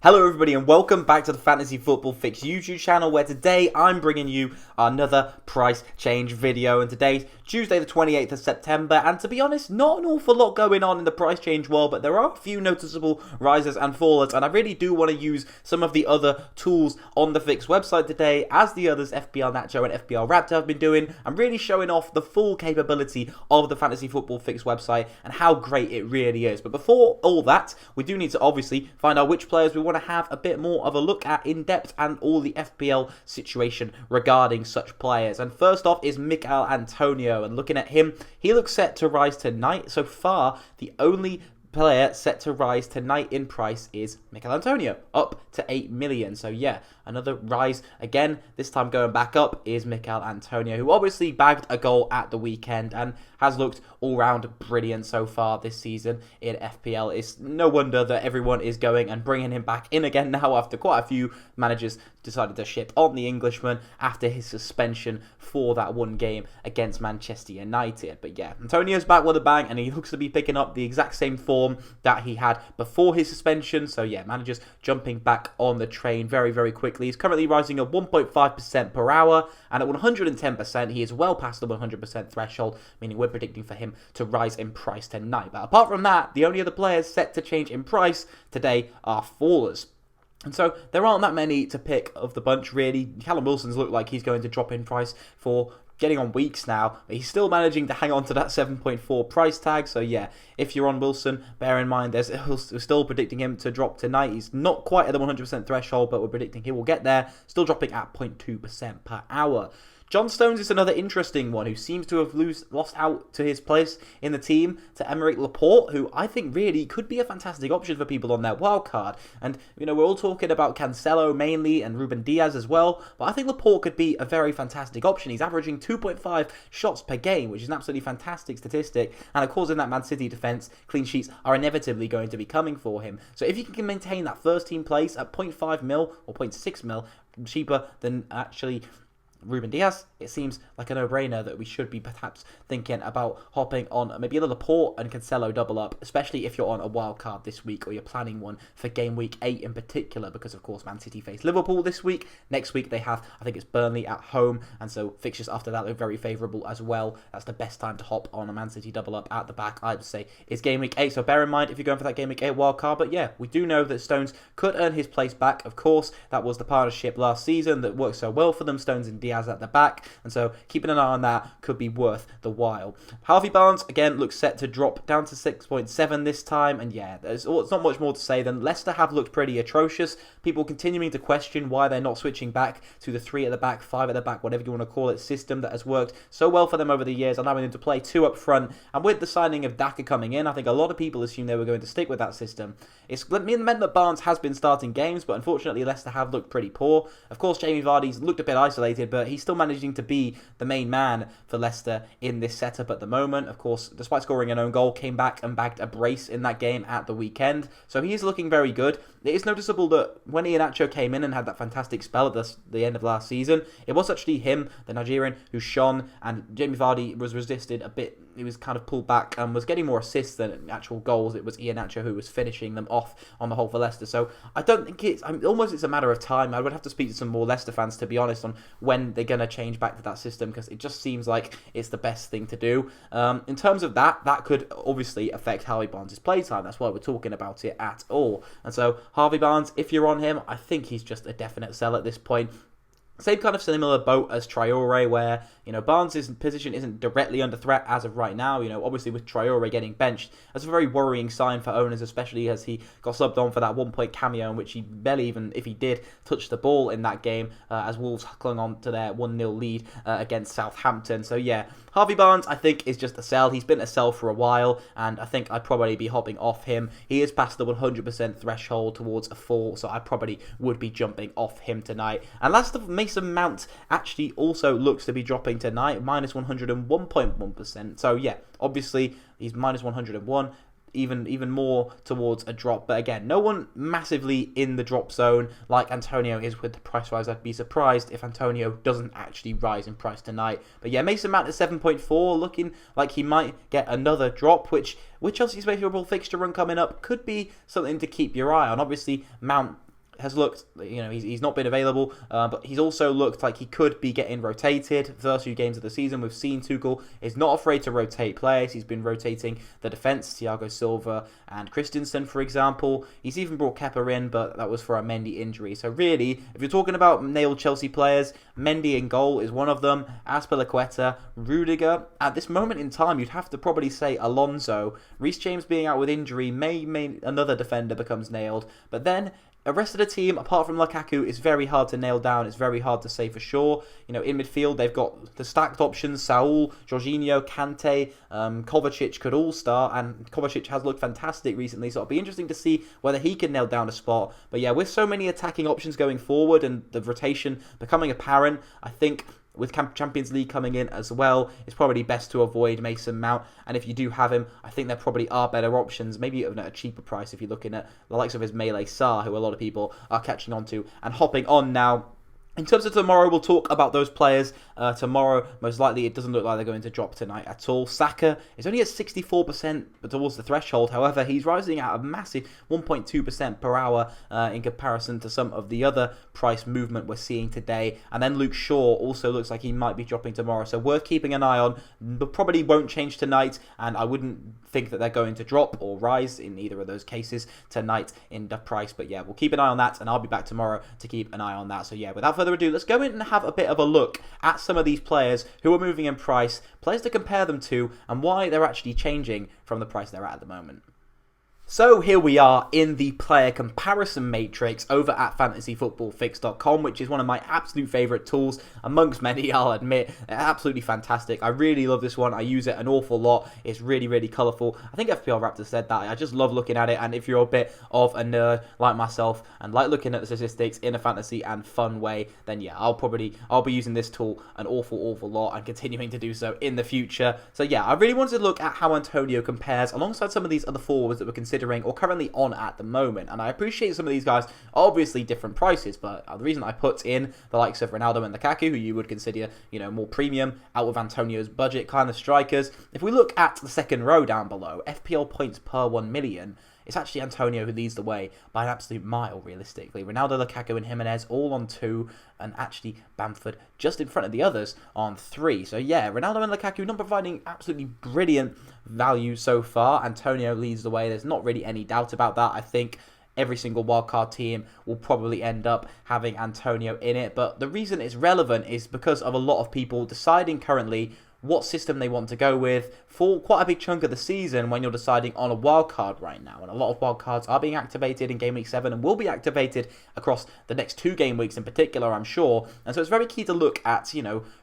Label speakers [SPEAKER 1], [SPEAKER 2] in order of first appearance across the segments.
[SPEAKER 1] Hello everybody and welcome back to the Fantasy Football Fix YouTube channel, where today I'm bringing you another price change video. And today's Tuesday the 28th of September, and to be honest, not an awful lot going on in the price change world, but there are a few noticeable rises and fallers, and I really do want to use some of the other tools on the Fix website today, as the others FPL Nacho and FPL Raptor have been doing. I'm really showing off the full capability of the Fantasy Football Fix website and how great it really is. But before all that, we do need to obviously find out which players we want to have a bit more of a look at in depth and all the FPL situation regarding such players. And first off is Mikhail Antonio, and looking at him, he looks set to rise tonight. So far, the only player set to rise tonight in price is Mikhail Antonio, up to 8 million. So yeah, another rise again, this time going back up, is Mikhail Antonio, who obviously bagged a goal at the weekend and has looked all-round brilliant so far this season in FPL. It's no wonder that everyone is going and bringing him back in again now, after quite a few managers decided to ship on the Englishman after his suspension for that one game against Manchester United. But yeah, Antonio's back with a bang, and he looks to be picking up the exact same form that he had before his suspension. So yeah, managers jumping back on the train very, very quickly. He's currently rising at 1.5% per hour, and at 110%, he is well past the 100% threshold, meaning we're predicting for him to rise in price tonight. But apart from that, the only other players set to change in price today are fallers. And so there aren't that many to pick of the bunch, really. Callum Wilson's looked like he's going to drop in price for getting on weeks now, but he's still managing to hang on to that 7.4 price tag. So yeah, if you're on Wilson, bear in mind we're still predicting him to drop tonight. He's not quite at the 100% threshold, but we're predicting he will get there, still dropping at 0.2% per hour. John Stones is another interesting one, who seems to have lost out to his place in the team to Aymeric Laporte, who I think really could be a fantastic option for people on their wildcard. And, you know, we're all talking about Cancelo mainly and Ruben Diaz as well, but I think Laporte could be a very fantastic option. He's averaging 2.5 shots per game, which is an absolutely fantastic statistic. And of course, in that Man City defence, clean sheets are inevitably going to be coming for him. So if you can maintain that first team place at 0.5 mil or 0.6 mil, cheaper than actually Ruben Diaz, it seems like a no-brainer that we should be perhaps thinking about hopping on maybe a Laporte and Cancelo double up, especially if you're on a wild card this week, or you're planning one for game week 8 in particular, because of course Man City face Liverpool this week. Next week they have, I think it's Burnley at home, and so fixtures after that look very favourable as well. That's the best time to hop on a Man City double up at the back, I'd say, is game week 8. So bear in mind if you're going for that game week 8 wild card. But yeah, we do know that Stones could earn his place back. Of course, that was the partnership last season that worked so well for them, Stones and Diaz at the back, and so keeping an eye on that could be worth the while. Harvey Barnes again looks set to drop down to 6.7 this time, and yeah, it's not much more to say than Leicester have looked pretty atrocious. People continuing to question why they're not switching back to the 3 at the back, 5 at the back, whatever you want to call it, system that has worked so well for them over the years, allowing them to play 2 up front. And with the signing of Daka coming in, I think a lot of people assumed they were going to stick with that system. It's meant that Barnes has been starting games, but unfortunately Leicester have looked pretty poor. Of course, Jamie Vardy's looked a bit isolated, but he's still managing to be the main man for Leicester in this setup at the moment. Of course, despite scoring an own goal, came back and bagged a brace in that game at the weekend, so he is looking very good. It is noticeable that when Iheanacho came in and had that fantastic spell at the end of last season, it was actually him, the Nigerian, who shone, and Jamie Vardy was resisted a bit. He was kind of pulled back and was getting more assists than actual goals. It was Iheanacho who was finishing them off on the whole for Leicester. So I don't think it's a matter of time. I would have to speak to some more Leicester fans, to be honest, on when they're going to change back to that system, because it just seems like it's the best thing to do. In terms of that could obviously affect Harvey Barnes' playtime. That's why we're talking about it at all. And so Harvey Barnes, if you're on him, I think he's just a definite sell at this point. Same kind of similar boat as Traore, where, you know, Barnes' position isn't directly under threat as of right now. You know, obviously with Traore getting benched, that's a very worrying sign for owners, especially as he got subbed on for that 1-point cameo in which he barely even, if he did, touch the ball in that game, as Wolves clung on to their 1-0 lead against Southampton. So yeah, Harvey Barnes, I think, is just a sell. He's been a sell for a while, and I think I'd probably be hopping off him. He is past the 100% threshold towards a fall, so I probably would be jumping off him tonight. And last of Mason Mount actually also looks to be dropping tonight, minus 101.1%. So yeah, obviously he's minus 101. Even more towards a drop, but again, no one massively in the drop zone like Antonio is with the price rise. I'd be surprised if Antonio doesn't actually rise in price tonight. But yeah, Mason Mount at 7.4, looking like he might get another drop, which with Chelsea's favourable fixture run coming up could be something to keep your eye on. Obviously, Mount has looked, he's not been available, but he's also looked like he could be getting rotated. First few games of the season, we've seen Tuchel is not afraid to rotate players. He's been rotating the defence, Thiago Silva and Christensen, for example. He's even brought Kepa in, but that was for a Mendy injury. So really, if you're talking about nailed Chelsea players, Mendy in goal is one of them. Azpilicueta, Rudiger. At this moment in time, you'd have to probably say Alonso. Reece James being out with injury, may another defender becomes nailed. But then the rest of the team, apart from Lukaku, is very hard to nail down. It's very hard to say for sure. In midfield, they've got the stacked options. Saul, Jorginho, Kante, Kovacic could all start. And Kovacic has looked fantastic recently. So it'll be interesting to see whether he can nail down a spot. But yeah, with so many attacking options going forward and the rotation becoming apparent, I think with Champions League coming in as well, it's probably best to avoid Mason Mount. And if you do have him, I think there probably are better options, maybe even at a cheaper price if you're looking at the likes of his Michail, who a lot of people are catching on to and hopping on now. In terms of tomorrow, we'll talk about those players tomorrow. Most likely, it doesn't look like they're going to drop tonight at all. Saka is only at 64% towards the threshold. However, he's rising at a massive 1.2% per hour in comparison to some of the other price movement we're seeing today. And then Luke Shaw also looks like he might be dropping tomorrow. So worth keeping an eye on, but probably won't change tonight. And I wouldn't think that they're going to drop or rise in either of those cases tonight in the price. But yeah, we'll keep an eye on that, and I'll be back tomorrow to keep an eye on that. So yeah, without further ado, let's go in and have a bit of a look at some of these players who are moving in price, players to compare them to, and why they're actually changing from the price they're at the moment. So here we are in the player comparison matrix over at fantasyfootballfix.com, which is one of my absolute favourite tools amongst many, I'll admit. They're absolutely fantastic. I really love this one. I use it an awful lot. It's really, really colourful. I think FPL Raptor said that. I just love looking at it, and if you're a bit of a nerd like myself and like looking at the statistics in a fantasy and fun way, then yeah, I'll be using this tool an awful lot and continuing to do so in the future. So yeah, I really wanted to look at how Antonio compares alongside some of these other forwards that we're considering or currently on at the moment. And I appreciate some of these guys are obviously different prices, but the reason I put in the likes of Ronaldo and Lukaku, who you would consider, more premium, out of Antonio's budget kind of strikers. If we look at the second row down below, FPL points per 1 million, it's actually Antonio who leads the way by an absolute mile, realistically. Ronaldo, Lukaku and Jimenez all on 2, and actually Bamford just in front of the others on 3. So yeah, Ronaldo and Lukaku not providing absolutely brilliant value so far. Antonio leads the way. There's not really any doubt about that. I think every single wildcard team will probably end up having Antonio in it. But the reason it's relevant is because of a lot of people deciding currently what system they want to go with for quite a big chunk of the season when you're deciding on a wildcard right now. And a lot of wildcards are being activated in Game Week 7 and will be activated across the next 2 game weeks in particular, I'm sure. And so it's very key to look at,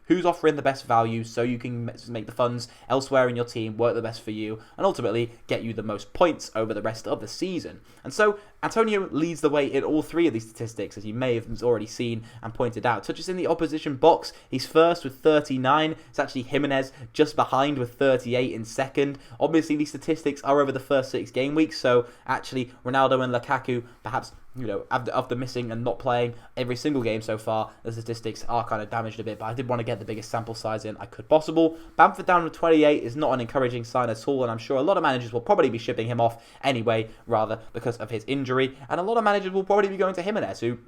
[SPEAKER 1] who's offering the best value so you can make the funds elsewhere in your team work the best for you and ultimately get you the most points over the rest of the season. And so Antonio leads the way in all 3 of these statistics, as you may have already seen and pointed out. Touches in the opposition box, he's first with 39. It's actually Jimenez just behind with 38 in second. Obviously, these statistics are over the first 6 game weeks, so actually Ronaldo and Lukaku, perhaps, after missing and not playing every single game so far, the statistics are kind of damaged a bit, but I did want to get the biggest sample size in I could possible. Bamford down with 28 is not an encouraging sign at all, and I'm sure a lot of managers will probably be shipping him off anyway, rather because of his injury, and a lot of managers will probably be going to Jimenez, who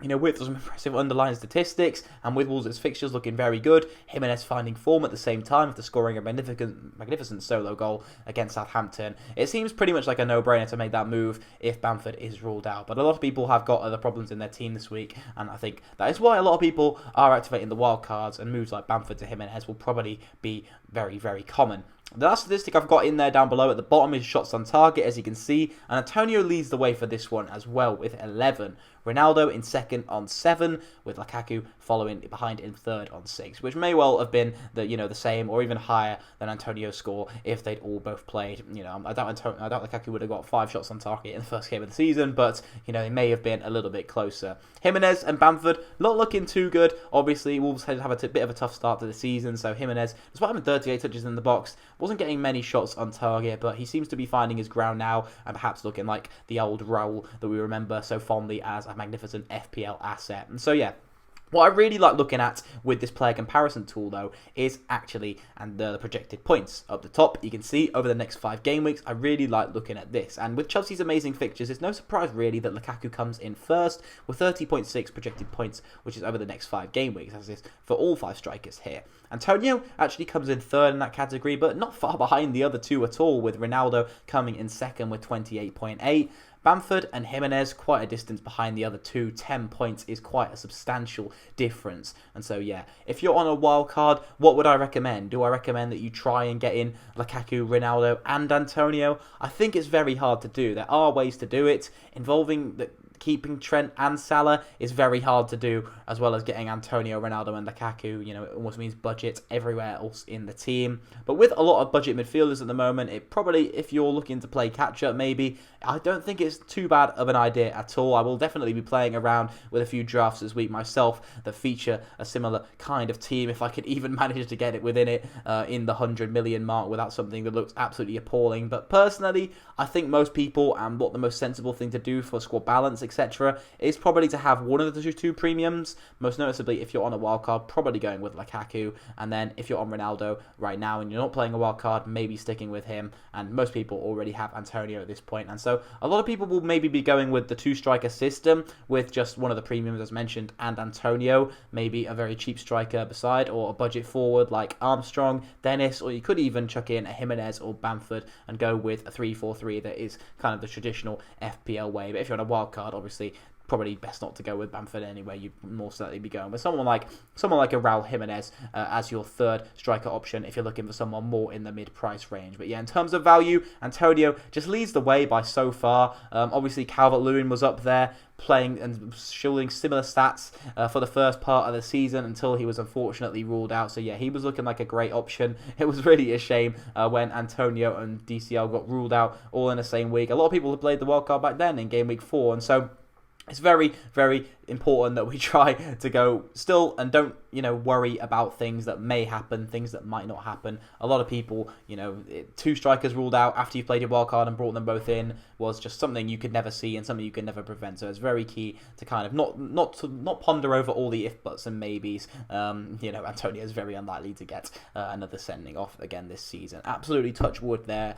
[SPEAKER 1] with some impressive underlying statistics and with Wolves' fixtures looking very good, Jimenez finding form at the same time after scoring a magnificent solo goal against Southampton. It seems pretty much like a no-brainer to make that move if Bamford is ruled out. But a lot of people have got other problems in their team this week, and I think that is why a lot of people are activating the wild cards, and moves like Bamford to Jimenez will probably be very, very common. The last statistic I've got in there down below at the bottom is shots on target, as you can see, and Antonio leads the way for this one as well with 11. Ronaldo in second on 7, with Lukaku following behind in third on 6, which may well have been the same or even higher than Antonio's score if they'd all both played. I doubt Lukaku would have got 5 shots on target in the first game of the season, but they may have been a little bit closer. Jimenez and Bamford not looking too good. Obviously, Wolves had have a bit of a tough start to the season, so Jimenez, despite having 38 touches in the box, wasn't getting many shots on target, but he seems to be finding his ground now and perhaps looking like the old Raul that we remember so fondly as a magnificent FPL asset. And so yeah, What I really like looking at with this player comparison tool, though, is actually the projected points. Up the top, you can see over the next 5 game weeks, I really like looking at this. And with Chelsea's amazing fixtures, it's no surprise, really, that Lukaku comes in first with 30.6 projected points, which is over the next 5 game weeks, as is for all 5 strikers here. Antonio actually comes in third in that category, but not far behind the other 2 at all, with Ronaldo coming in second with 28.8. Bamford and Jimenez quite a distance behind the other 2. 10 points is quite a substantial difference. And so, yeah, if you're on a wild card, what would I recommend? Do I recommend that you try and get in Lukaku, Ronaldo and Antonio? I think it's very hard to do. There are ways to do it. Involving keeping Trent and Salah is very hard to do, as well as getting Antonio, Ronaldo and Lukaku. You know, it almost means budget everywhere else in the team. But with a lot of budget midfielders at the moment, it probably, if you're looking to play catch-up maybe, I don't think it's too bad of an idea at all. I will definitely be playing around with a few drafts this week myself that feature a similar kind of team, if I could even manage to get it within it in the 100 million mark without something that looks absolutely appalling. But personally, I think most people, and what the most sensible thing to do for squad balance, etc., is probably to have one of the 2 premiums. Most noticeably, if you're on a wildcard, probably going with Lukaku, and then if you're on Ronaldo right now and you're not playing a wildcard, maybe sticking with him. And most people already have Antonio at this point, and so a lot of people will maybe be going with the 2 striker system with just one of the premiums as mentioned and Antonio, maybe a very cheap striker beside, or a budget forward like Armstrong, Dennis, or you could even chuck in a Jimenez or Bamford and go with a 3-4-3 that is kind of the traditional FPL way. But if you're on a wild card, obviously probably best not to go with Bamford anyway. You'd more certainly be going with someone like a Raul Jimenez as your 3rd striker option if you're looking for someone more in the mid-price range. But yeah, in terms of value, Antonio just leads the way by so far. Obviously, Calvert-Lewin was up there playing and showing similar stats for the first part of the season until he was unfortunately ruled out. So yeah, he was looking like a great option. It was really a shame when Antonio and DCL got ruled out all in the same week. A lot of people had played the wildcard back then in game week 4, and so it's very, very important that we try to go still and don't, worry about things that may happen, things that might not happen. A lot of people, 2 strikers ruled out after you played your wildcard and brought them both in was just something you could never see and something you could never prevent. So it's very key to kind of not ponder over all the if, buts and maybes. Antonio is very unlikely to get another sending off again this season. Absolutely touch wood there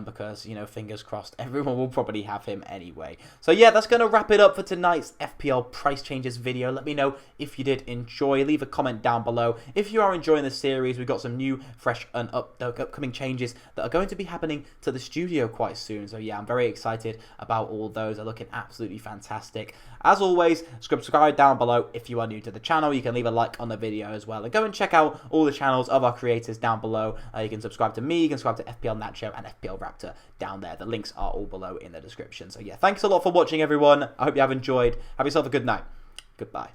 [SPEAKER 1] because, fingers crossed, everyone will probably have him anyway. So yeah, that's going to wrap it up for tonight's FPL price changes video. Let me know if you did enjoy. Leave a comment down below. If you are enjoying this series, we've got some new, fresh and upcoming changes that are going to be happening to the studio quite soon. So yeah, I'm very excited about all those. They're looking absolutely fantastic. As always, subscribe down below if you are new to the channel. You can leave a like on the video as well. And go and check out all the channels of our creators down below. You can subscribe to me, you can subscribe to FPL Nacho and FPL Raptor down there. The links are all below in the description. So yeah, thanks a lot for watching, everyone. I hope you have enjoyed. Have yourself a good night. Goodbye.